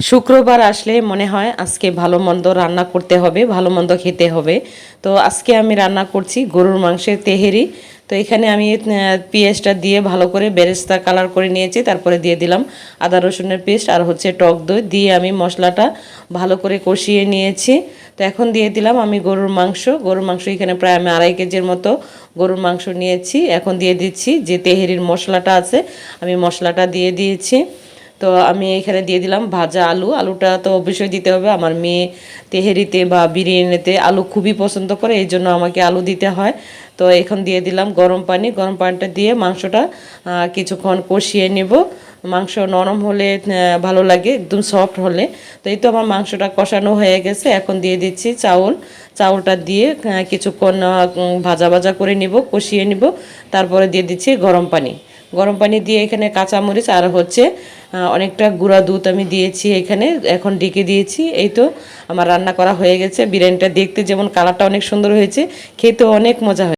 শুক্রবার আসলে মনে হয় আজকে ভালো মন্দ রান্না করতে হবে, ভালো মন্দ খেতে হবে। তো আজকে আমি রান্না করছি গরুর মাংসের তেহেরি। তো এখানে আমি পেঁয়াজটা দিয়ে ভালো করে বেরেস্তা কালার করে নিয়েছি, তারপরে দিয়ে দিলাম আদা রসুনের পেস্ট আর হচ্ছে টক দই দিয়ে আমি মশলাটা ভালো করে কষিয়ে নিয়েছি। তো এখন দিয়ে দিলাম আমি গরুর মাংস এখানে প্রায় আমি 2.5 কেজির মতো গরুর মাংস নিয়েছি। এখন দিয়ে দিচ্ছি যে তেহেরির মশলাটা আছে, আমি মশলাটা দিয়ে দিয়েছি। তো আমি এখানে দিয়ে দিলাম ভাজা আলুটা তো অবশ্যই দিতে হবে। আমার মেয়ে তেহেরিতে বা বিরিয়ানিতে আলু খুবই পছন্দ করে, এই জন্য আমাকে আলু দিতে হয়। তো এখন দিয়ে দিলাম গরম পানিটা দিয়ে মাংসটা কিছুক্ষণ কষিয়ে নেব। মাংস নরম হলে ভালো লাগে, একদম সফট হলে। তো এই তো আমার মাংসটা কষানো হয়ে গেছে। এখন দিয়ে দিচ্ছি চাউলটা দিয়ে কিছুক্ষণ ভাজা ভাজা করে নিব, কষিয়ে নিব। তারপরে দিয়ে দিচ্ছি গরম পানি দিয়ে এখানে কাঁচামরিচ আর হচ্ছে অনেকটা গুঁড়া দুধ আমি দিয়েছি এখানে। এখন ঢেকে দিয়েছি। এই তো আমার রান্না করা হয়ে গেছে। বিরিয়ানিটা দেখতে যেমন কালারটা অনেক সুন্দর হয়েছে, খেতেও অনেক মজা হয়েছে।